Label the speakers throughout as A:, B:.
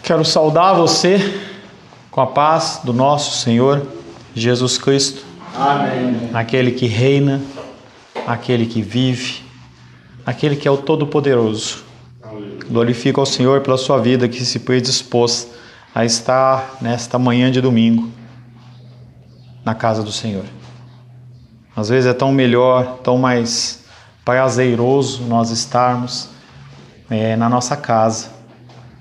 A: Quero saudar você com a paz do nosso Senhor Jesus Cristo.
B: Amém.
A: Aquele que reina, aquele que vive, aquele que é o Todo-Poderoso. Glorifica ao Senhor pela sua vida que se predispôs a estar nesta manhã de domingo na casa do Senhor. Às vezes é tão melhor, tão mais prazeroso nós estarmos na nossa casa,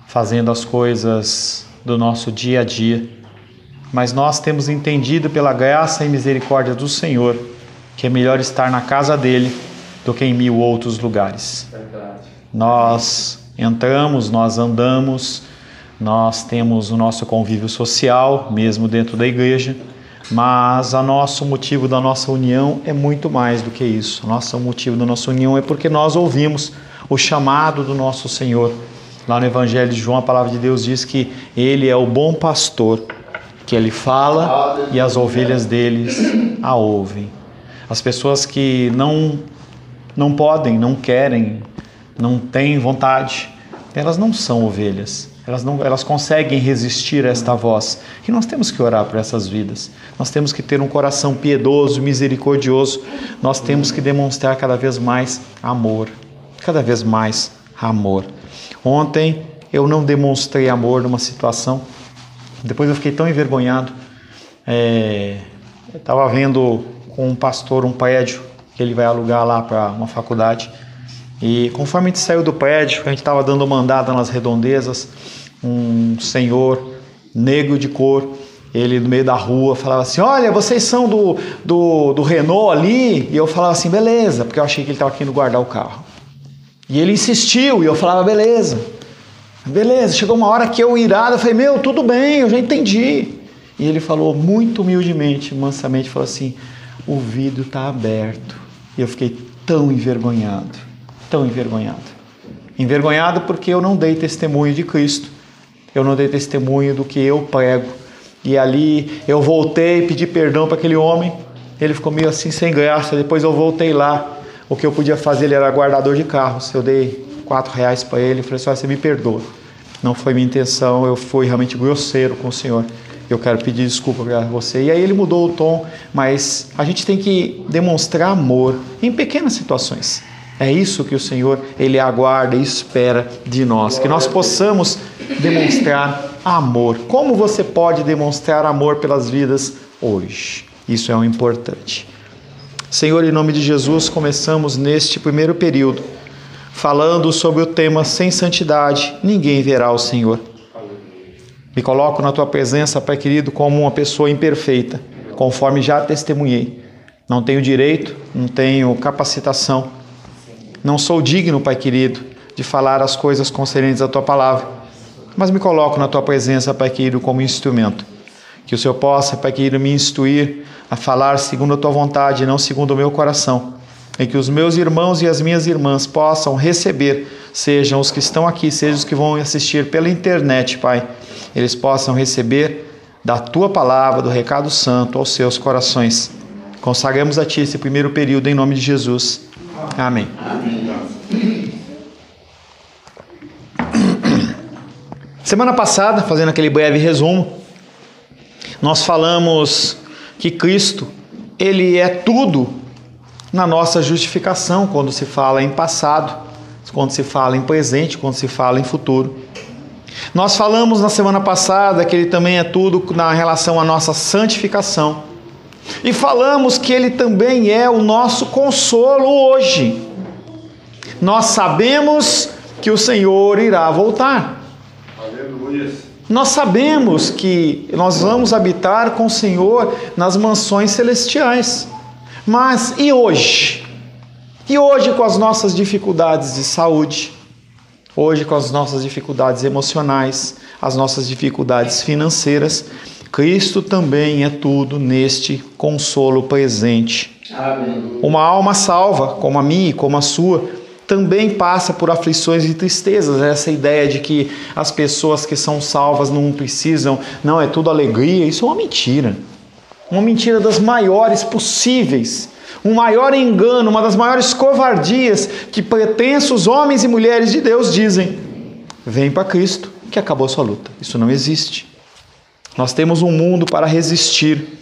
A: fazendo as coisas do nosso dia a dia. Mas nós temos entendido pela graça e misericórdia do Senhor que é melhor estar na casa dele do que em 1000 outros lugares.
B: Verdade.
A: Nós entramos, nós andamos, nós temos o nosso convívio social, mesmo dentro da igreja, mas o nosso motivo da nossa união é muito mais do que isso. O nosso motivo da nossa união é porque nós ouvimos o chamado do nosso Senhor. Lá no Evangelho de João, a palavra de Deus diz que Ele é o bom pastor, que Ele fala e as ovelhas deles a ouvem. As pessoas que não podem, não querem, não têm vontade, elas não são ovelhas. Elas conseguem resistir a esta voz. E nós temos que orar por essas vidas. Nós temos que ter um coração piedoso, misericordioso. Nós temos que demonstrar cada vez mais amor. Cada vez mais amor. Ontem eu não demonstrei amor numa situação. Depois eu fiquei tão envergonhado. Eu estava vendo com um pastor um prédio que ele vai alugar lá para uma faculdade. E conforme a gente saiu do prédio, a gente estava dando uma andada nas redondezas, um senhor negro de cor, ele no meio da rua falava assim: olha, vocês são do Renault ali? E eu falava assim: beleza, porque eu achei que ele estava querendo guardar o carro. E ele insistiu, e eu falava: beleza. Chegou uma hora que eu irado, eu falei: meu, tudo bem, eu já entendi. E ele falou muito humildemente, mansamente, falou assim: o vidro está aberto. E eu fiquei tão envergonhado. Envergonhado porque eu não dei testemunho de Cristo. Eu não dei testemunho do que eu prego. E ali eu voltei, pedi perdão para aquele homem. Ele ficou meio assim sem graça. Depois eu voltei lá. O que eu podia fazer, ele era guardador de carros. Eu dei R$4 para ele. Falei assim: você me perdoa. Não foi minha intenção. Eu fui realmente grosseiro com o Senhor. Eu quero pedir desculpa para você. E aí ele mudou o tom. Mas a gente tem que demonstrar amor em pequenas situações. É isso que o Senhor, Ele aguarda e espera de nós. Que nós possamos demonstrar amor. Como você pode demonstrar amor pelas vidas hoje? Isso é o importante. Senhor, em nome de Jesus, começamos neste primeiro período falando sobre o tema sem santidade, ninguém verá o Senhor. Me coloco na Tua presença, Pai querido, como uma pessoa imperfeita, conforme já testemunhei. Não tenho direito, não tenho capacitação. Não sou digno, Pai querido, de falar as coisas concernentes à Tua palavra, mas me coloco na Tua presença, Pai querido, como instrumento. Que o Senhor possa, Pai querido, me instruir a falar segundo a Tua vontade, não segundo o meu coração. E que os meus irmãos e as minhas irmãs possam receber, sejam os que estão aqui, sejam os que vão assistir pela internet, Pai. Eles possam receber da Tua palavra, do recado santo aos seus corações. Consagramos a Ti esse primeiro período em nome de Jesus. Amém. Semana passada, fazendo aquele breve resumo, nós falamos que Cristo, Ele é tudo na nossa justificação, quando se fala em passado, quando se fala em presente, quando se fala em futuro. Nós falamos na semana passada que Ele também é tudo na relação à nossa santificação. E falamos que Ele também é o nosso consolo hoje. Nós sabemos que o Senhor irá voltar.
B: Aleluia.
A: Nós sabemos que nós vamos habitar com o Senhor nas mansões celestiais. Mas e hoje? E hoje com as nossas dificuldades de saúde? Hoje com as nossas dificuldades emocionais, as nossas dificuldades financeiras? Cristo também é tudo neste consolo presente.
B: Amém.
A: Uma alma salva, como a minha e como a sua, também passa por aflições e tristezas. Essa ideia de que as pessoas que são salvas não precisam, não, é tudo alegria, isso é uma mentira. Uma mentira das maiores possíveis. Um maior engano, uma das maiores covardias que pretensos homens e mulheres de Deus dizem: vem para Cristo, que acabou a sua luta. Isso não existe. Nós temos um mundo para resistir,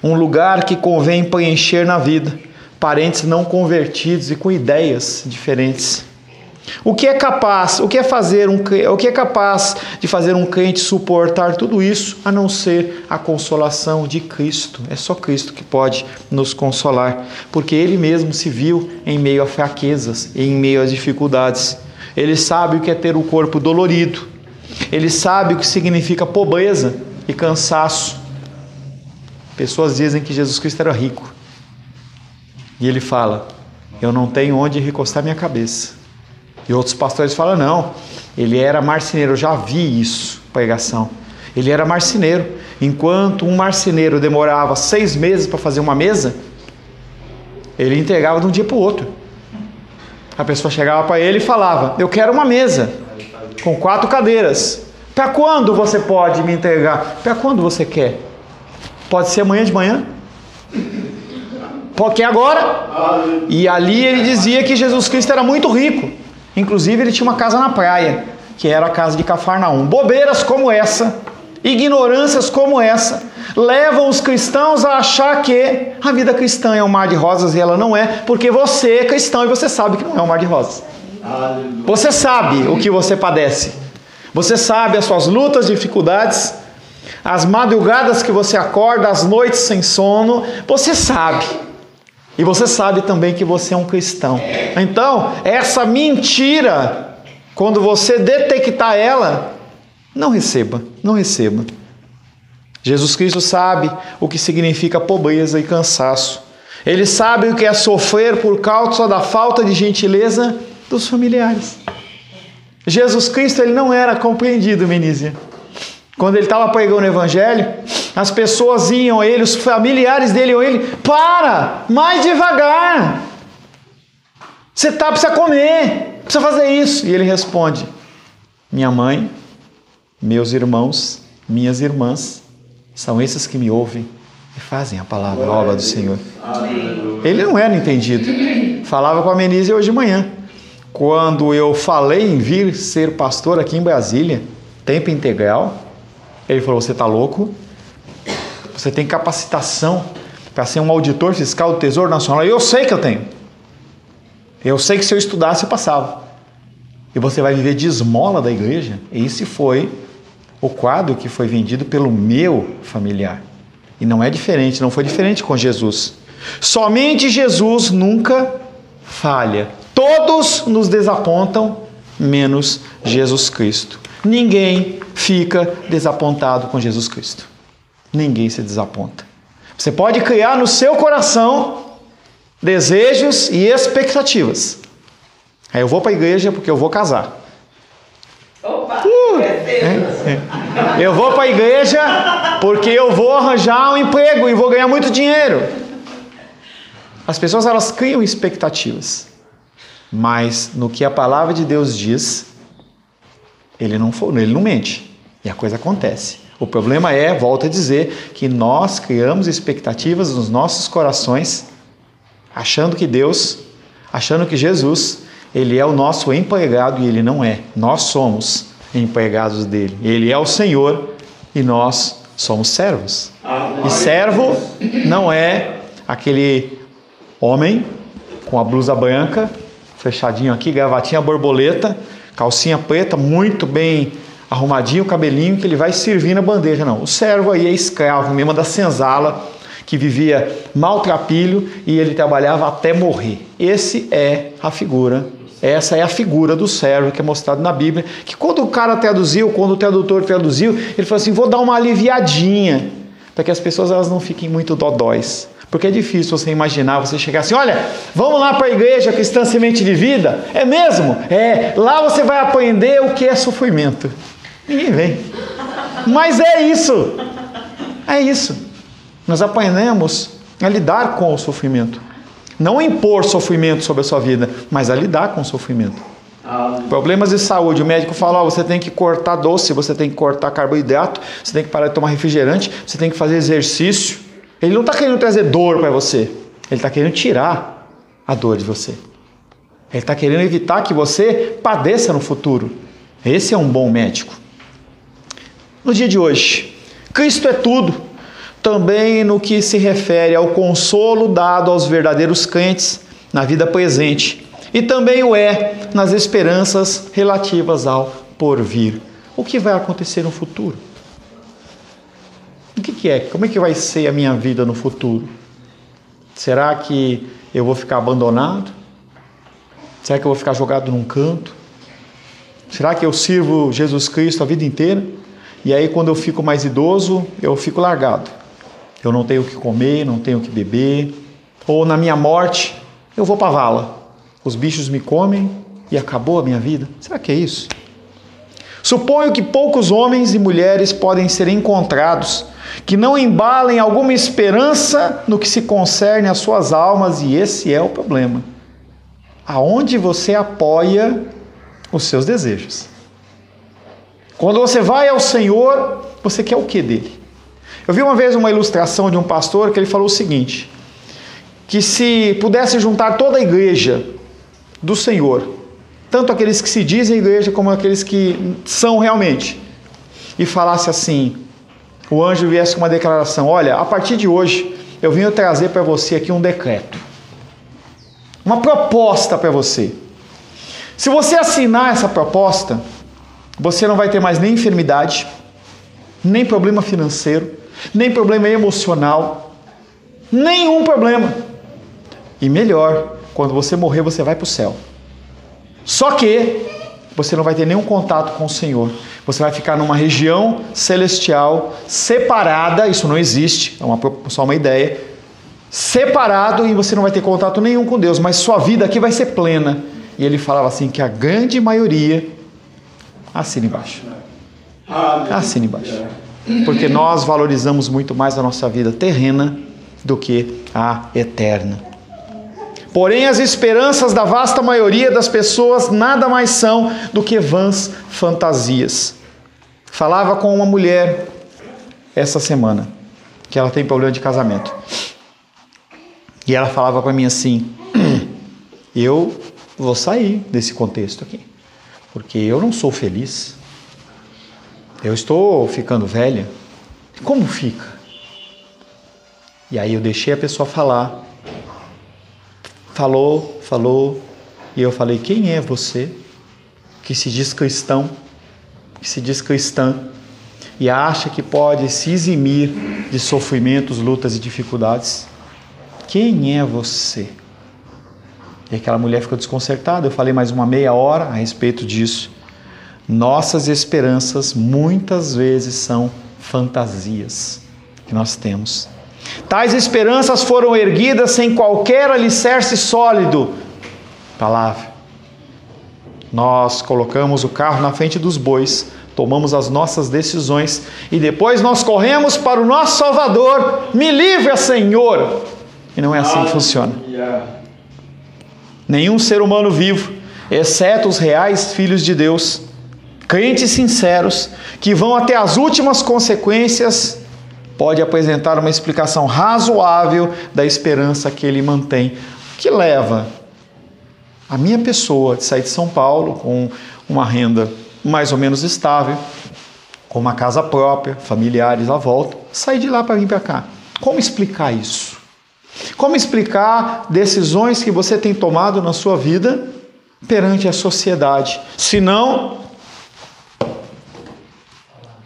A: um lugar que convém preencher na vida, parentes não convertidos e com ideias diferentes. O que é capaz de fazer um crente suportar tudo isso, a não ser a consolação de Cristo? É só Cristo que pode nos consolar, porque Ele mesmo se viu em meio a fraquezas e em meio às dificuldades. Ele sabe o que é ter o corpo dolorido, Ele sabe o que significa pobreza e cansaço. Pessoas dizem que Jesus Cristo era rico, e Ele fala: eu não tenho onde recostar minha cabeça. E outros pastores falam: não, Ele era marceneiro. Eu já vi isso, pregação. Ele era marceneiro. Enquanto um marceneiro demorava 6 meses para fazer uma mesa, ele entregava de um dia para o outro. A pessoa chegava para ele e falava: eu quero uma mesa com 4 cadeiras. Para quando você pode me entregar? Para quando você quer? Pode ser amanhã de manhã? Pode ser agora? E ali ele dizia que Jesus Cristo era muito rico. Inclusive ele tinha uma casa na praia, que era a casa de Cafarnaum. Bobeiras como essa, ignorâncias como essa, levam os cristãos a achar que a vida cristã é um mar de rosas, e ela não é, porque você é cristão e você sabe que não é um mar de rosas. Você sabe o que você padece. Você sabe as suas lutas, dificuldades, as madrugadas que você acorda, as noites sem sono. Você sabe. E você sabe também que você é um cristão. Então, essa mentira, quando você detectar ela, não receba, não receba. Jesus Cristo sabe o que significa pobreza e cansaço. Ele sabe o que é sofrer por causa da falta de gentileza dos familiares. Jesus Cristo, ele não era compreendido, Menízia. Quando ele estava pregando o evangelho, as pessoas iam a ele, os familiares dele iam a ele: para, mais devagar, você precisa comer, precisa fazer isso. E ele responde: minha mãe, meus irmãos, minhas irmãs, são esses que me ouvem e fazem a palavra, a obra do Senhor. Ele não era entendido. Falava com a Menízia hoje de manhã, quando eu falei em vir ser pastor aqui em Brasília, tempo integral, ele falou: você está louco? Você tem capacitação para ser um auditor fiscal do Tesouro Nacional? Eu sei que eu tenho. Eu sei que se eu estudasse eu passava. E você vai viver de esmola da igreja? Esse foi o quadro que foi vendido pelo meu familiar. E não é diferente, não foi diferente com Jesus. Somente Jesus nunca falha. Todos nos desapontam, menos Jesus Cristo. Ninguém fica desapontado com Jesus Cristo. Ninguém se desaponta. Você pode criar no seu coração desejos e expectativas. Aí eu vou para a igreja porque eu vou casar.
C: Opa!
A: Eu vou para a igreja porque eu vou arranjar um emprego e vou ganhar muito dinheiro. As pessoas, elas criam expectativas. Mas no que a palavra de Deus diz, ele não mente. E a coisa acontece. O problema é, volto a dizer, que nós criamos expectativas nos nossos corações, achando que Deus, achando que Jesus, ele é o nosso empregado, e ele não é. Nós somos empregados dele. Ele é o Senhor e nós somos servos. E servo não é aquele homem com a blusa branca, fechadinho aqui, gravatinha borboleta, calcinha preta, muito bem arrumadinho, o cabelinho, que ele vai servir na bandeja. Não, o servo aí é escravo mesmo da senzala, que vivia maltrapilho e ele trabalhava até morrer. Essa é a figura do servo que é mostrado na Bíblia, que quando o tradutor traduziu, ele falou assim: vou dar uma aliviadinha, para que as pessoas, elas não fiquem muito dodóis. Porque é difícil você imaginar, você chegar assim: olha, vamos lá para a igreja Cristã Semente de Vida? É mesmo? É, lá você vai aprender o que é sofrimento. Ninguém vem. Mas é isso. É isso. Nós aprendemos a lidar com o sofrimento. Não impor sofrimento sobre a sua vida, mas a lidar com o sofrimento. Problemas de saúde, o médico fala: você tem que cortar doce, você tem que cortar carboidrato, você tem que parar de tomar refrigerante, você tem que fazer exercício. Ele não está querendo trazer dor para você, ele está querendo tirar a dor de você. Ele está querendo evitar que você padeça no futuro. Esse é um bom médico. No dia de hoje, Cristo é tudo, também no que se refere ao consolo dado aos verdadeiros crentes na vida presente, e também o é nas esperanças relativas ao porvir. O que vai acontecer no futuro? O que é? Como é que vai ser a minha vida no futuro? Será que eu vou ficar abandonado? Será que eu vou ficar jogado num canto? Será que eu sirvo Jesus Cristo a vida inteira? E aí quando eu fico mais idoso, eu fico largado. Eu não tenho o que comer, não tenho o que beber. Ou na minha morte, eu vou para a vala. Os bichos me comem e acabou a minha vida. Será que é isso? Suponho que poucos homens e mulheres podem ser encontrados que não embalem alguma esperança no que se concerne às suas almas, e esse é o problema. Aonde você apoia os seus desejos? Quando você vai ao Senhor, você quer o que dele? Eu vi uma vez uma ilustração de um pastor que ele falou o seguinte, que se pudesse juntar toda a igreja do Senhor, tanto aqueles que se dizem igreja como aqueles que são realmente, e falasse assim, o anjo viesse com uma declaração, olha, a partir de hoje eu vim trazer para você aqui um decreto, uma proposta para você. Se você assinar essa proposta, você não vai ter mais nem enfermidade, nem problema financeiro, nem problema emocional, nenhum problema. E melhor, quando você morrer, você vai para o céu. Só que você não vai ter nenhum contato com o Senhor. Você vai ficar numa região celestial separada, isso não existe, é só uma ideia, separado, e você não vai ter contato nenhum com Deus, mas sua vida aqui vai ser plena. E ele falava assim que a grande maioria, assina embaixo. Assina embaixo. Porque nós valorizamos muito mais a nossa vida terrena do que a eterna. Porém, as esperanças da vasta maioria das pessoas nada mais são do que vãs fantasias. Falava com uma mulher essa semana, que ela tem problema de casamento. E ela falava para mim assim, eu vou sair desse contexto aqui, porque eu não sou feliz. Eu estou ficando velha. Como fica? E aí eu deixei a pessoa falar. Falou, e eu falei, quem é você que se diz cristão, que se diz cristã, e acha que pode se eximir de sofrimentos, lutas e dificuldades? Quem é você? E aquela mulher ficou desconcertada. Eu falei mais uma meia hora a respeito disso. Nossas esperanças muitas vezes são fantasias que nós temos. Tais esperanças foram erguidas sem qualquer alicerce sólido. Palavra. Nós colocamos o carro na frente dos bois, tomamos as nossas decisões e depois nós corremos para o nosso Salvador. Me livra, Senhor! E não é assim que funciona. Nenhum ser humano vivo, exceto os reais filhos de Deus, crentes sinceros, que vão até as últimas consequências, pode apresentar uma explicação razoável da esperança que ele mantém, que leva a minha pessoa de sair de São Paulo com uma renda mais ou menos estável, com uma casa própria, familiares à volta, sair de lá para vir para cá. Como explicar isso? Como explicar decisões que você tem tomado na sua vida perante a sociedade? Se não,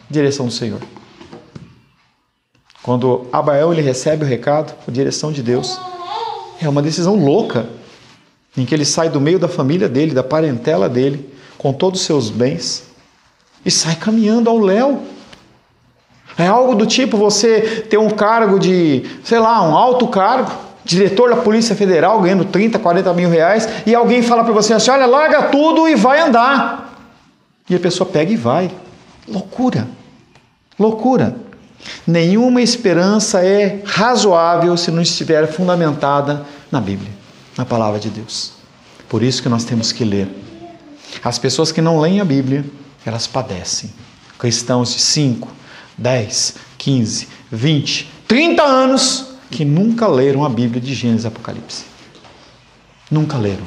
A: direção do Senhor. Quando Abraão ele recebe o recado, a direção de Deus, é uma decisão louca, em que ele sai do meio da família dele, da parentela dele, com todos os seus bens, e sai caminhando ao léu. É algo do tipo você ter um cargo de, sei lá, um alto cargo, diretor da Polícia Federal, ganhando 30, 40 mil reais, e alguém fala para você assim, olha, larga tudo e vai andar. E a pessoa pega e vai. Loucura. Loucura. Nenhuma esperança é razoável se não estiver fundamentada na Bíblia, na palavra de Deus. Por isso que nós temos que ler. As pessoas que não leem a Bíblia, elas padecem. Cristãos de 5, 10, 15, 20, 30 anos que nunca leram a Bíblia de Gênesis e Apocalipse. Nunca leram.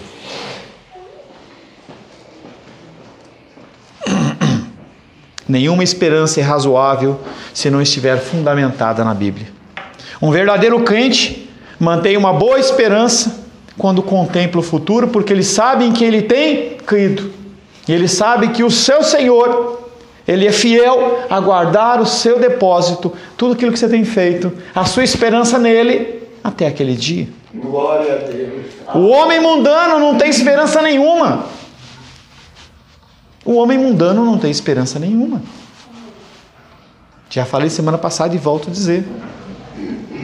A: Nenhuma esperança é razoável se não estiver fundamentada na Bíblia. Um verdadeiro crente mantém uma boa esperança quando contempla o futuro, porque ele sabe em que ele tem crido. E ele sabe que o seu Senhor, Ele é fiel a guardar o seu depósito, tudo aquilo que você tem feito, a sua esperança nele, até aquele dia.
B: Glória a Deus.
A: O homem mundano não tem esperança nenhuma. O homem mundano não tem esperança nenhuma. Já falei semana passada e volto a dizer.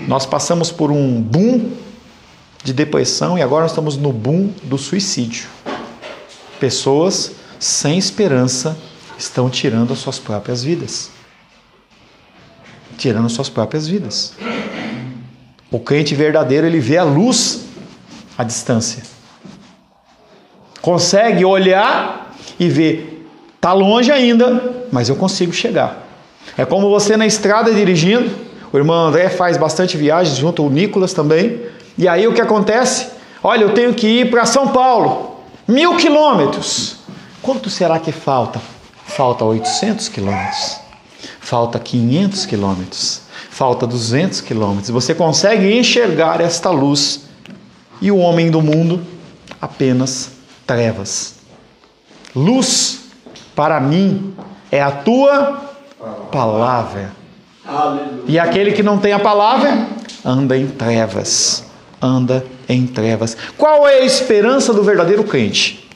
A: Nós passamos por um boom de depressão e agora nós estamos no boom do suicídio. Pessoas sem esperança estão tirando as suas próprias vidas. Tirando as suas próprias vidas. O crente verdadeiro, ele vê a luz à distância. Consegue olhar e ver, está longe ainda, mas eu consigo chegar. É como você na estrada dirigindo, o irmão André faz bastante viagens, junto ao Nicolas também, e aí o que acontece? Olha, eu tenho que ir para São Paulo, 1000 quilômetros. Quanto será que falta? Falta 800 quilômetros, falta 500 quilômetros, falta 200 quilômetros. Você consegue enxergar esta luz e o homem do mundo apenas trevas. Luz, para mim, é a tua palavra.
B: Aleluia.
A: E aquele que não tem a palavra, anda em trevas. Anda em trevas. Qual é a esperança do verdadeiro crente?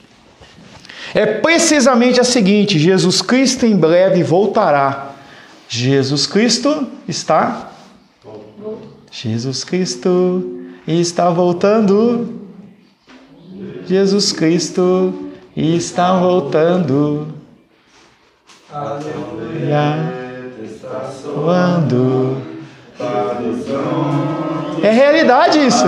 A: É precisamente a seguinte: Jesus Cristo em breve voltará. Jesus Cristo está? Jesus Cristo está voltando. Jesus Cristo está voltando. Aleluia. Quando? É realidade isso.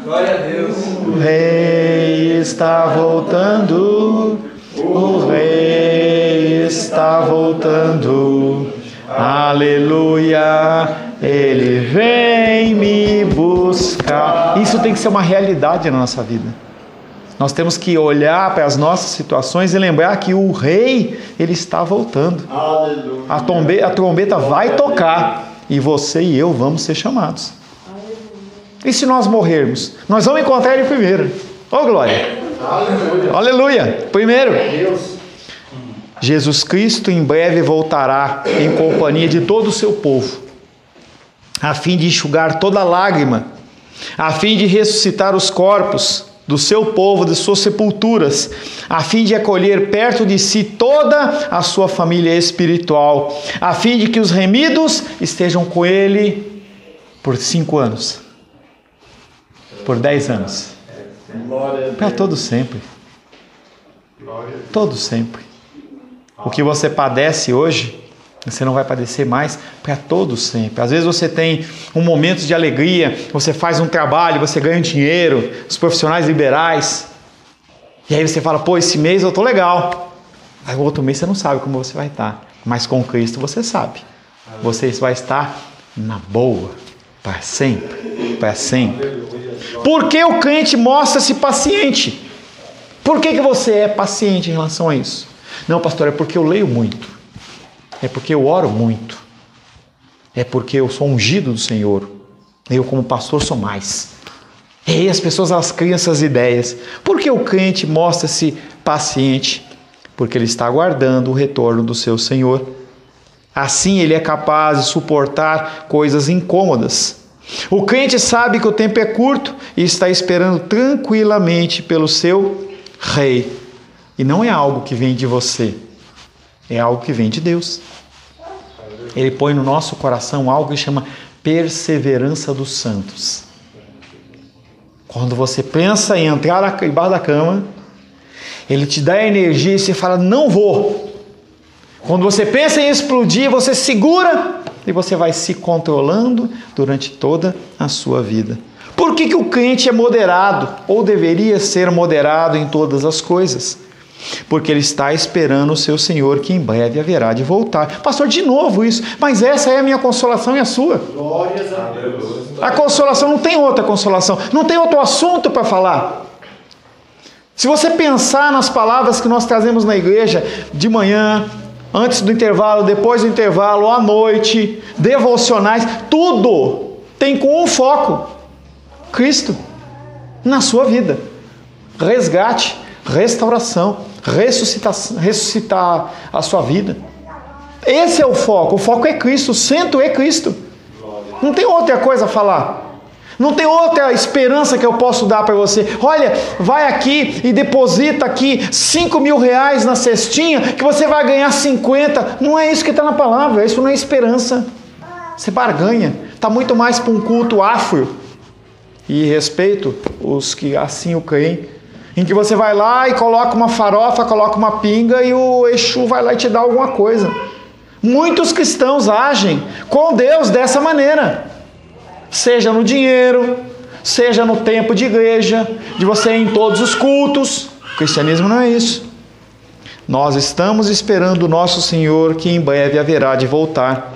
B: Glória a Deus.
A: O Rei está voltando. O Rei está voltando. Aleluia. Ele vem me buscar. Isso tem que ser uma realidade na nossa vida. Nós temos que olhar para as nossas situações e lembrar que o Rei, ele está voltando.
B: Aleluia.
A: A trombeta vai tocar e você e eu vamos ser chamados. E se nós morrermos? Nós vamos encontrar ele primeiro. Oh, glória!
B: Aleluia.
A: Aleluia! Primeiro,
B: Deus.
A: Jesus Cristo em breve voltará em companhia de todo o seu povo, a fim de enxugar toda lágrima, a fim de ressuscitar os corpos do seu povo, de suas sepulturas, a fim de acolher perto de si toda a sua família espiritual, a fim de que os remidos estejam com ele por 5 anos, por 10 anos,
B: Glória a Deus.
A: para todo sempre,
B: Glória a Deus.
A: todo sempre. O que você padece hoje, você não vai padecer mais para todo sempre. Às vezes você tem um momento de alegria, você faz um trabalho, você ganha dinheiro, os profissionais liberais, e aí você fala, pô, esse mês eu estou legal. Aí o outro mês você não sabe como você vai estar, mas com Cristo você sabe. Você vai estar na boa, para sempre, para sempre. Por que o crente mostra-se paciente? Por que você é paciente em relação a isso? Não, pastor, é porque eu leio muito. É porque eu oro muito. É porque eu sou ungido do Senhor. Eu, como pastor, sou mais. E aí as pessoas, elas criam essas ideias. Por que o crente mostra-se paciente? Porque ele está aguardando o retorno do seu Senhor. Assim ele é capaz de suportar coisas incômodas. O crente sabe que o tempo é curto e está esperando tranquilamente pelo seu Rei. E não é algo que vem de você. É algo que vem de Deus. Ele põe no nosso coração algo que chama perseverança dos santos. Quando você pensa em entrar embaixo da cama, ele te dá energia e você fala, não vou. Quando você pensa em explodir, você segura e você vai se controlando durante toda a sua vida. Por que o crente é moderado, ou deveria ser moderado em todas as coisas? Porque ele está esperando o seu Senhor, que em breve haverá de voltar. Pastor, de novo isso, mas essa é a minha consolação e a sua.
B: Glórias a Deus.
A: A consolação, não tem outra consolação, não tem outro assunto para falar. Se você pensar nas palavras que nós trazemos na igreja de manhã, antes do intervalo, depois do intervalo, à noite, devocionais, tudo tem com um foco: Cristo na sua vida. Resgate, restauração, ressuscitar a sua vida. Esse é o foco é Cristo, o centro é Cristo. Não tem outra coisa a falar. Não tem outra esperança que eu posso dar para você. Olha, vai aqui e deposita aqui R$5.000 na cestinha que você vai ganhar 50. Não é isso que está na palavra, isso não é esperança. Você barganha. Está muito mais para um culto afro. E respeito os que assim o creem, em que você vai lá e coloca uma farofa, coloca uma pinga e o Exu vai lá e te dá alguma coisa. Muitos cristãos agem com Deus dessa maneira. Seja no dinheiro, seja no tempo de igreja, de você ir em todos os cultos. O cristianismo não é isso. Nós estamos esperando o nosso Senhor, que em breve haverá de voltar.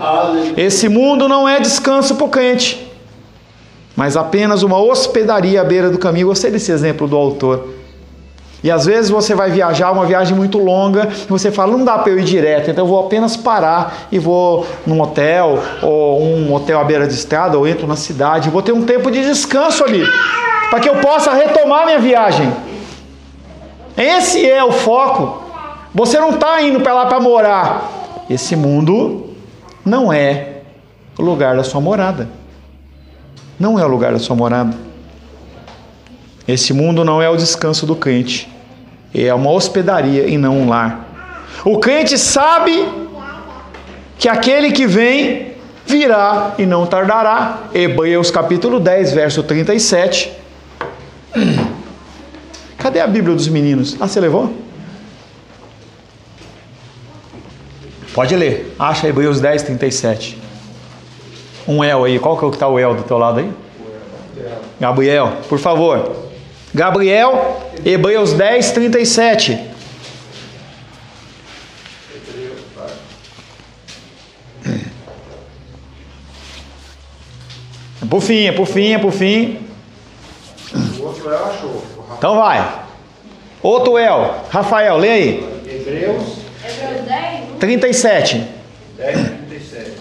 A: Esse mundo não é descanso para o crente, mas apenas uma hospedaria à beira do caminho. Gostei desse exemplo do autor. E às vezes você vai viajar, uma viagem muito longa, e você fala, não dá para eu ir direto, então eu vou apenas parar e vou num hotel, ou um hotel à beira de estrada, ou entro na cidade, vou ter um tempo de descanso ali, para que eu possa retomar minha viagem. Esse é o foco. Você não está indo para lá para morar. Esse mundo não é o lugar da sua morada. Não é o lugar da sua morada. Esse mundo não é o descanso do crente. É uma hospedaria e não um lar. O crente sabe que aquele que vem virá e não tardará. Hebreus capítulo 10, verso 37. Cadê a Bíblia dos meninos? Ah, você levou? Pode ler. Acha Hebreus 10, 37. Um El aí. Qual que é o que está o El do teu lado aí? Gabriel, por favor. Gabriel, Hebreus 10, 37. Por fim.
B: O outro El achou.
A: Então vai. Outro El. Rafael, lê aí.
B: Hebreus
A: 37.
B: 10:37.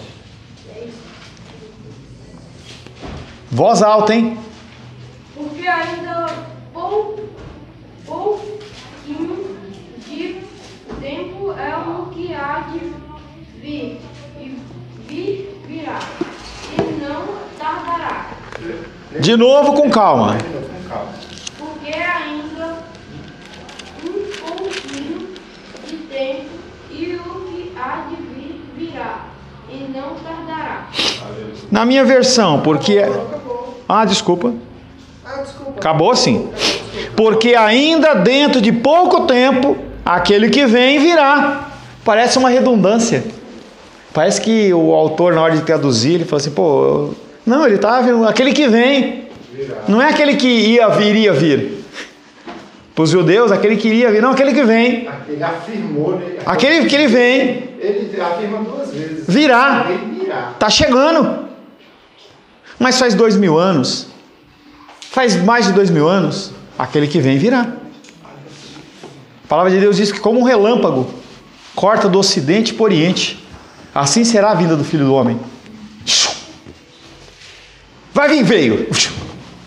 A: Voz alta, hein?
C: Porque ainda pouquinho de tempo é o que há de vir, e virá, e não tardará.
A: De novo com calma.
C: Porque ainda pouquinho de tempo, e o que há de vir, virá, e não tardará.
A: Na minha versão, porque... Ah, desculpa. Acabou sim. Porque ainda dentro de pouco tempo, aquele que vem virá. Parece uma redundância. Parece que o autor, na hora de traduzir, ele falou assim, pô... Não, ele está vendo aquele que vem. Não é aquele que iria vir. Para os judeus, aquele que iria vir. Não, aquele que vem.
B: Ele afirmou, né?
A: Aquele que ele vem.
B: Ele afirma 2 vezes.
A: Virá.
B: Ele virá.
A: Está chegando. Mas faz 2000 anos. Faz mais de 2000 anos. Aquele que vem virá. A palavra de Deus diz que como um relâmpago corta do ocidente para o oriente, assim será a vinda do Filho do Homem. Vai vir, veio.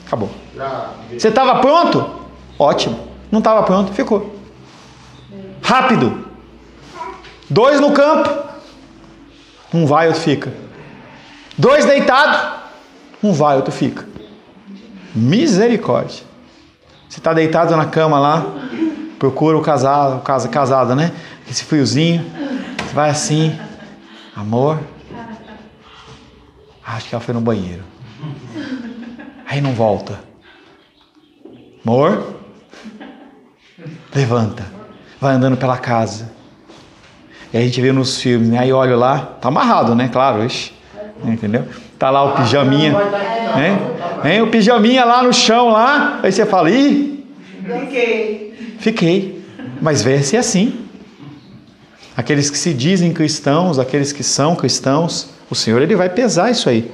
A: Acabou. Você estava pronto? Ótimo. Não estava pronto? Ficou. Rápido. 2 no campo. Um vai, outro fica. 2 deitado. Um vai, outro fica. Misericórdia. Você está deitado na cama lá, procura o casado, né? Esse friozinho. Você vai assim. Amor. Acho que ela foi no banheiro. Aí não volta. Amor. Levanta. Vai andando pela casa. E a gente vê nos filmes, né? Aí olha lá. Tá amarrado, né? Claro. Ixi. Entendeu? Tá lá o pijaminha, hein? O pijaminha lá no chão lá, aí você fala, fiquei, mas vai ser assim. Aqueles que se dizem cristãos, aqueles que são cristãos, o Senhor ele vai pesar isso aí.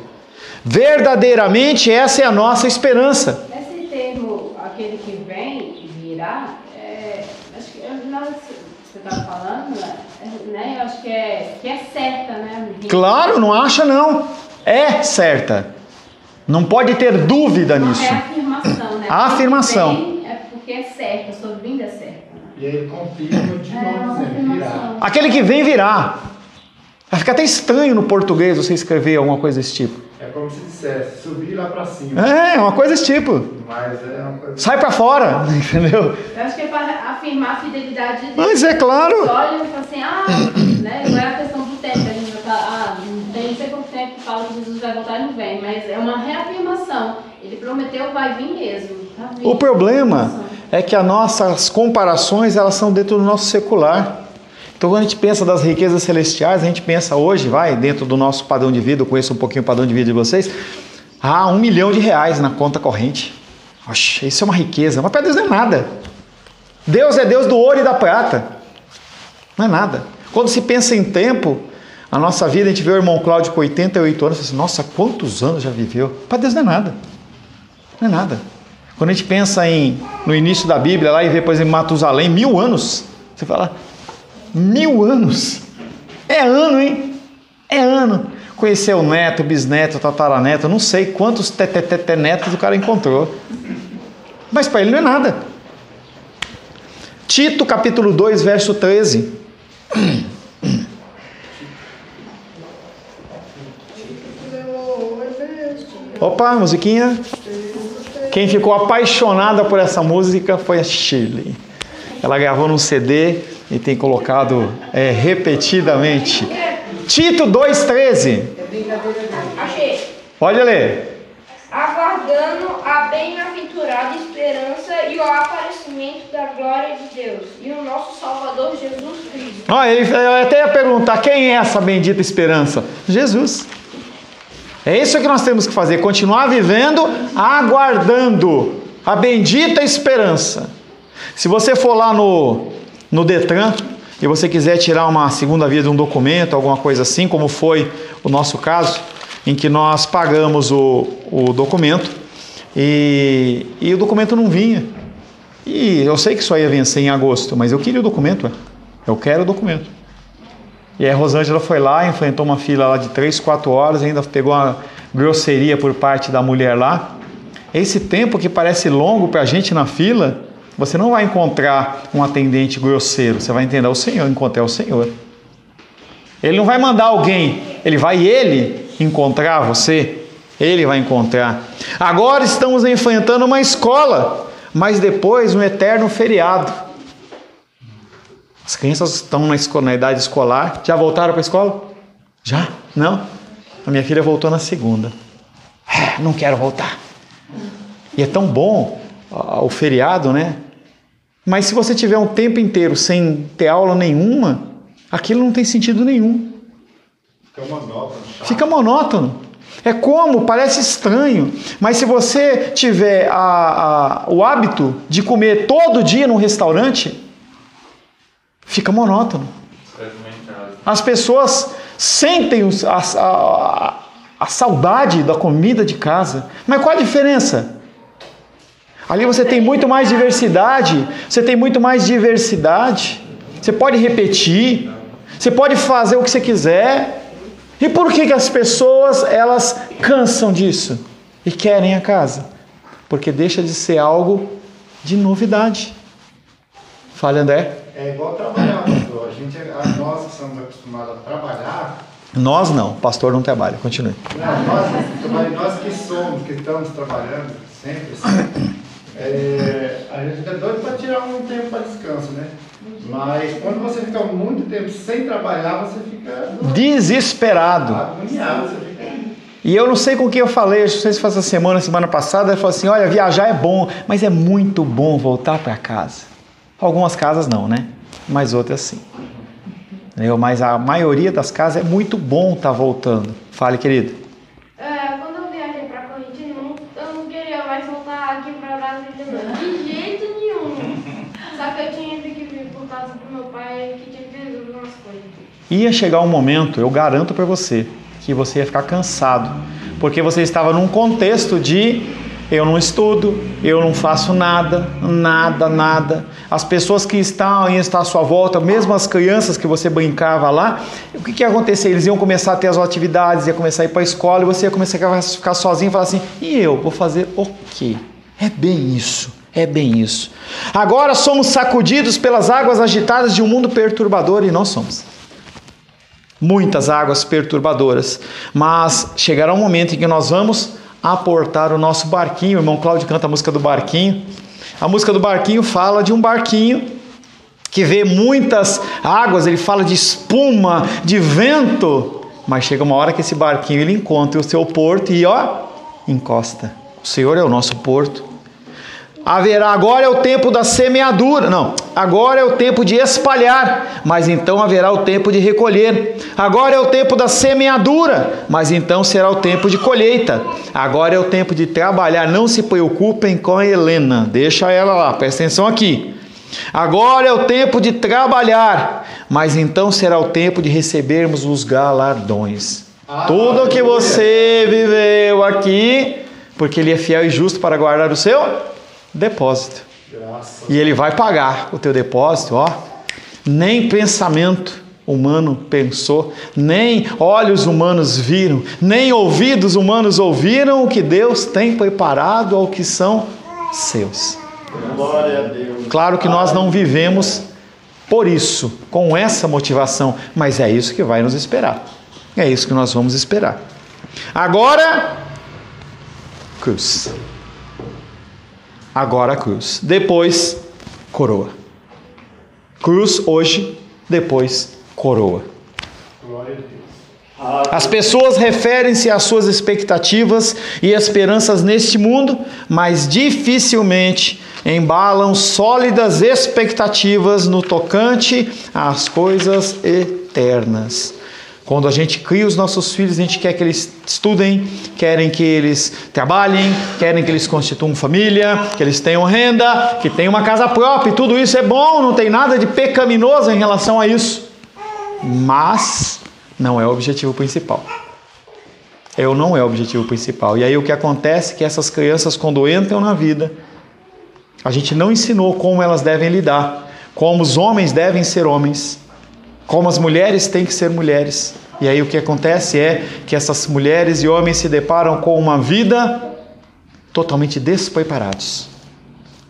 A: Verdadeiramente essa é a nossa esperança.
D: Esse termo, aquele que vem e virá, acho que você estava falando, né? Eu acho que é certa, né?
A: Claro, não acha não. É certa. Não pode ter dúvida nisso.
D: É a afirmação, né?
A: A afirmação.
D: Vem é porque é certa, a sua vinda é certa. Né?
B: E aí ele confirma de novo,
D: uma
B: dizendo, virá.
D: afirmação.
A: Aquele que vem virá. Vai ficar até estranho no português você escrever alguma coisa desse tipo.
B: É como se dissesse, subir lá pra cima.
A: É, uma coisa desse tipo.
B: Mas é uma coisa...
A: Sai pra fora, entendeu?
D: Eu acho que é para afirmar a fidelidade de Deus.
A: Mas é claro.
D: Eles olham e falam assim, né? Não é a questão do tempo, a gente vai falar, tem não sei quanto tempo que fala que Jesus vai voltar e não vem, mas é uma reafirmação. Ele prometeu, vai vir mesmo. Tá vindo.
A: O problema é que as nossas comparações, elas são dentro do nosso secular. Então, quando a gente pensa das riquezas celestiais, a gente pensa hoje, dentro do nosso padrão de vida, eu conheço um pouquinho o padrão de vida de vocês, R$1 milhão na conta corrente. Oxe, isso é uma riqueza, mas para Deus não é nada. Deus é Deus do ouro e da prata. Não é nada. Quando se pensa em tempo, a nossa vida, a gente vê o irmão Cláudio com 88 anos, e fala assim, nossa, quantos anos já viveu? Para Deus não é nada. Não é nada. Quando a gente pensa no início da Bíblia, lá e vê, por exemplo, Matusalém, 1000 anos, você fala, 1000 anos? É ano, hein? É ano. Conheceu o neto, bisneto, tataraneto, não sei quantos netos o cara encontrou. Mas para ele não é nada. Tito, capítulo 2, verso 13. Opa, musiquinha. Quem ficou apaixonada por essa música foi a Shirley. Ela gravou num CD e tem colocado repetidamente. Tito 2,13.
C: Achei.
A: Pode ler.
C: Aguardando a bem-aventurada esperança e o aparecimento da glória de Deus e o nosso Salvador Jesus Cristo.
A: Eu até ia perguntar, quem é essa bendita esperança? Jesus. É isso que nós temos que fazer, continuar vivendo, aguardando a bendita esperança. Se você for lá no Detran e você quiser tirar uma segunda via de um documento, alguma coisa assim, como foi o nosso caso, em que nós pagamos o documento e o documento não vinha. E eu sei que só ia vencer em agosto, mas eu queria o documento. Eu quero o documento. E aí a Rosângela foi lá, enfrentou uma fila lá de 3, 4 horas, ainda pegou uma grosseria por parte da mulher lá. Esse tempo que parece longo para a gente na fila, você não vai encontrar um atendente grosseiro, você vai entender o Senhor, encontrar o Senhor. Ele não vai mandar alguém, ele encontrar você, ele vai encontrar. Agora estamos enfrentando uma escola, mas depois um eterno feriado. As crianças estão na idade escolar, já voltaram para a escola? Já? Não? A minha filha voltou na segunda. Não quero voltar. E é tão bom o feriado, né? Mas se você tiver um tempo inteiro sem ter aula nenhuma, aquilo não tem sentido nenhum. Fica monótono. É como, parece estranho, mas se você tiver o hábito de comer todo dia num restaurante, fica monótono. As pessoas sentem a saudade da comida de casa. Mas qual a diferença? Ali você tem muito mais diversidade. Você pode repetir. Você pode fazer o que você quiser. E por que as pessoas, elas cansam disso e querem a casa? Porque deixa de ser algo de novidade. Fala, André.
B: É igual trabalhar, pastor. Nós que somos acostumados a trabalhar.
A: Nós não, o pastor não trabalha, continue.
B: Não, nós que estamos trabalhando sempre assim, a gente fica doido para tirar um tempo para descanso, né? Mas quando você fica muito tempo sem trabalhar, você fica
A: desesperado.
B: Agoniado, você fica...
A: E eu não sei com quem eu falei, não sei se foi essa semana passada, ele falou assim, olha, viajar é bom, mas é muito bom voltar para casa. Algumas casas não, né? Mas outras sim. Mas a maioria das casas é muito bom estar voltando. Fale, querido.
C: Quando eu viajei para Corinthians, eu não queria mais voltar aqui para Brasília, não. De jeito nenhum. Só que eu tinha que vir por causa do meu pai, que tinha que resolver umas coisas.
A: Ia chegar um momento, eu garanto para você, que você ia ficar cansado. Porque você estava num contexto de Eu não estudo, eu não faço nada. As pessoas que estão à sua volta, mesmo as crianças que você brincava lá, o que ia acontecer? Eles iam começar a ter as atividades, ia começar a ir para a escola e você ia começar a ficar sozinho e falar assim, e eu vou fazer o quê? É bem isso. Agora somos sacudidos pelas águas agitadas de um mundo perturbador e nós somos. Muitas águas perturbadoras, mas chegará um momento em que nós vamos aportar o nosso barquinho. O irmão Cláudio canta a música do barquinho. A música do barquinho fala de um barquinho que vê muitas águas, ele fala de espuma, de vento, mas chega uma hora que esse barquinho ele encontra o seu porto e encosta. O Senhor é o nosso porto. Agora é o tempo da semeadura, agora é o tempo de espalhar, mas então haverá o tempo de recolher. Agora é o tempo da semeadura, mas então será o tempo de colheita. Agora é o tempo de trabalhar, não se preocupem com a Helena, deixa ela lá, presta atenção aqui. Agora é o tempo de trabalhar, mas então será o tempo de recebermos os galardões. Tudo que você viveu aqui, porque Ele é fiel e justo para guardar o seu depósito. E Ele vai pagar o teu depósito, Nem pensamento humano pensou, nem olhos humanos viram, nem ouvidos humanos ouviram o que Deus tem preparado ao que são seus.
B: Glória a Deus.
A: Claro que nós não vivemos por isso, com essa motivação, mas é isso que vai nos esperar. É isso que nós vamos esperar. Agora, cruz. Agora cruz. Depois, coroa. Cruz hoje, depois, coroa.
B: Glória a Deus.
A: As pessoas referem-se às suas expectativas e esperanças neste mundo, mas dificilmente embalam sólidas expectativas no tocante às coisas eternas. Quando a gente cria os nossos filhos, a gente quer que eles estudem, querem que eles trabalhem, querem que eles constituam família, que eles tenham renda, que tenham uma casa própria, e tudo isso é bom, não tem nada de pecaminoso em relação a isso. Mas não é o objetivo principal. Não é o objetivo principal. E aí o que acontece é que essas crianças, quando entram na vida, a gente não ensinou como elas devem lidar, como os homens devem ser homens, como as mulheres têm que ser mulheres. E aí o que acontece é que essas mulheres e homens se deparam com uma vida totalmente despreparados.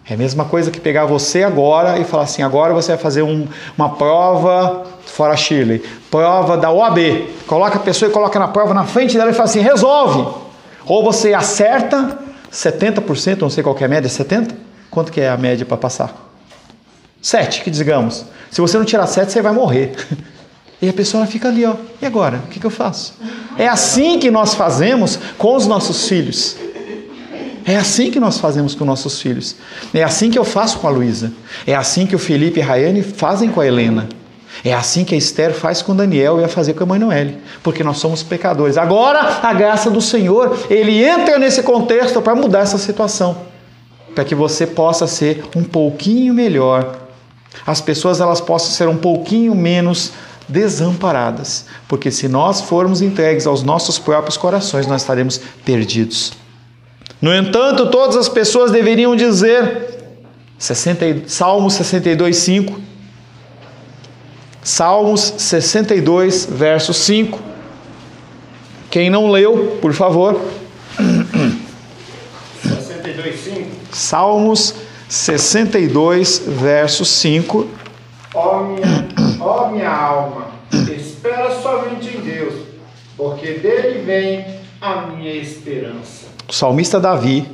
A: É a mesma coisa que pegar você agora e falar assim, agora você vai fazer uma prova, fora Shirley, prova da OAB. Coloca a pessoa e coloca na prova na frente dela e fala assim, resolve. Ou você acerta 70%, não sei qual que é a média, 70%? Quanto que é a média para passar? 7, que digamos. Se você não tirar 7, você vai morrer. E a pessoa fica ali, e agora? O que eu faço? É assim que nós fazemos com os nossos filhos. É assim que nós fazemos com nossos filhos. É assim que eu faço com a Luísa. É assim que o Felipe e a Rayane fazem com a Helena. É assim que a Esther faz com o Daniel e vai fazer com a Emanuele. Porque nós somos pecadores. Agora, a graça do Senhor, Ele entra nesse contexto para mudar essa situação. Para que você possa ser um pouquinho melhor. As pessoas elas possam ser um pouquinho menos desamparadas. Porque se nós formos entregues aos nossos próprios corações, nós estaremos perdidos. No entanto, todas as pessoas deveriam dizer, Salmos 62, 5. Salmos 62, verso 5. Quem não leu, por favor.
B: 62, 5.
A: Salmos 62, verso 5.
B: Ó minha alma, espera somente em Deus, porque dele vem a minha esperança.
A: O salmista Davi,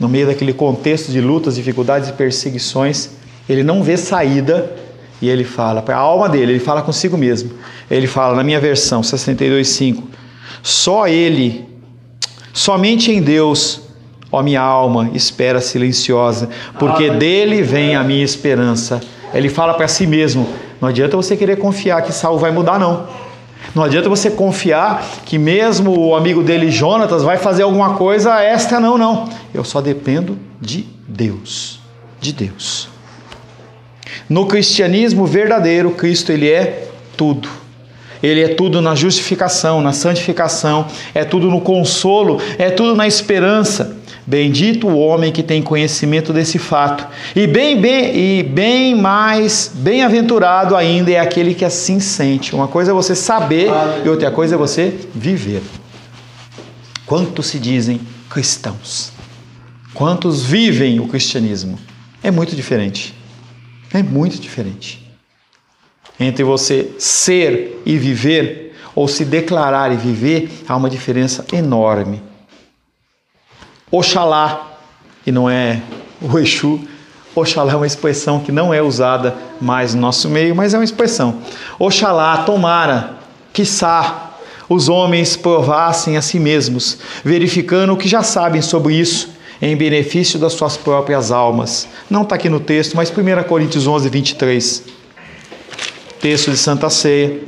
A: no meio daquele contexto de lutas, dificuldades e perseguições, ele não vê saída e ele fala para a alma dele, ele fala consigo mesmo. Ele fala, na minha versão, 62:5, somente em Deus, ó minha alma, espera silenciosa, porque dele vem a minha esperança. Ele fala para si mesmo, não adianta você querer confiar que Saul vai mudar, não. Não adianta você confiar que mesmo o amigo dele, Jonatas, vai fazer alguma coisa extra, não. Eu só dependo de Deus. De Deus. No cristianismo verdadeiro, Cristo ele é tudo. Ele é tudo na justificação, na santificação, é tudo no consolo, é tudo na esperança. Bendito o homem que tem conhecimento desse fato. E bem-aventurado ainda é aquele que assim sente. Uma coisa é você saber e outra coisa é você viver. Quantos se dizem cristãos? Quantos vivem o cristianismo? É muito diferente. É muito diferente. Entre você ser e viver, ou se declarar e viver, há uma diferença enorme. Oxalá, e não é o Exu, Oxalá é uma expressão que não é usada mais no nosso meio, mas é uma expressão. Oxalá, tomara, quiçá, os homens provassem a si mesmos, verificando o que já sabem sobre isso, em benefício das suas próprias almas. Não está aqui no texto, mas 1 Coríntios 11, 23. Texto de Santa Ceia.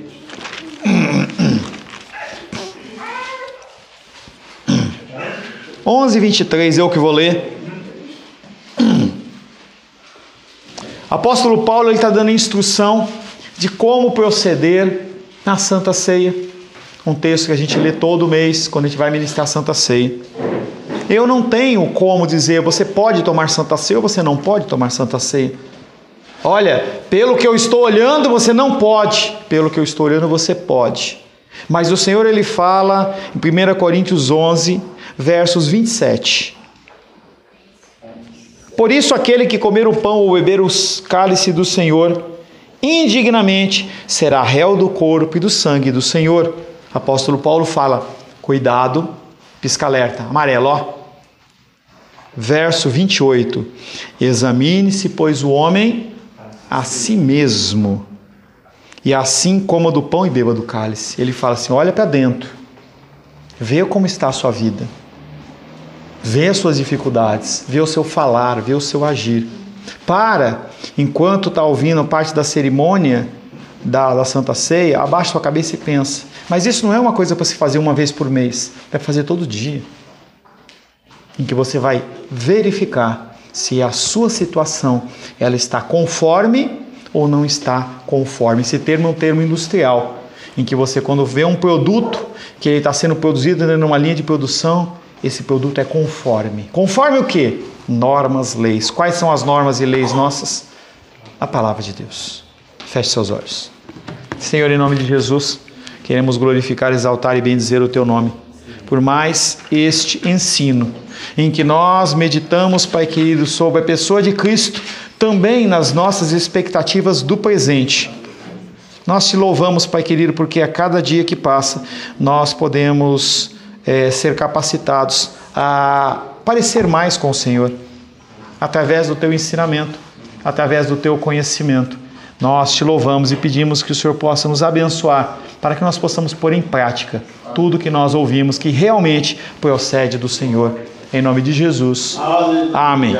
A: 11:23, eu que vou ler. Apóstolo Paulo está dando instrução de como proceder na Santa Ceia. Um texto que a gente lê todo mês, quando a gente vai ministrar a Santa Ceia. Eu não tenho como dizer, você pode tomar Santa Ceia ou você não pode tomar Santa Ceia. Olha, pelo que eu estou olhando, você não pode. Pelo que eu estou olhando, você pode. Mas o Senhor, Ele fala em 1 Coríntios 11, versos 27. Por isso, aquele que comer o pão ou beber o cálice do Senhor, indignamente, será réu do corpo e do sangue do Senhor. Apóstolo Paulo fala, cuidado, pisca-alerta, amarelo, ó. Verso 28. Examine-se, pois, o homem a si mesmo, e assim coma do pão e beba do cálice. Ele fala assim, olha para dentro, vê como está a sua vida, vê as suas dificuldades, vê o seu falar, vê o seu agir. Enquanto está ouvindo parte da cerimônia da Santa Ceia, abaixa sua cabeça e pensa. Mas isso não é uma coisa para se fazer uma vez por mês, é fazer todo dia. Em que você vai verificar se a sua situação ela está conforme ou não está conforme. Esse termo é um termo industrial, em que você, quando vê um produto que ele está sendo produzido dentro de uma linha de produção, esse produto é conforme. Conforme o quê? Normas, leis. Quais são as normas e leis nossas? A palavra de Deus. Feche seus olhos. Senhor, em nome de Jesus, queremos glorificar, exaltar e bendizer o Teu nome. Por mais este ensino, em que nós meditamos, Pai querido, sobre a pessoa de Cristo, também nas nossas expectativas do presente. Nós te louvamos, Pai querido, porque a cada dia que passa, nós podemos ser capacitados a parecer mais com o Senhor, através do Teu ensinamento, através do Teu conhecimento. Nós te louvamos e pedimos que o Senhor possa nos abençoar, para que nós possamos pôr em prática tudo que nós ouvimos, que realmente procede do Senhor. Em nome de Jesus. Amém.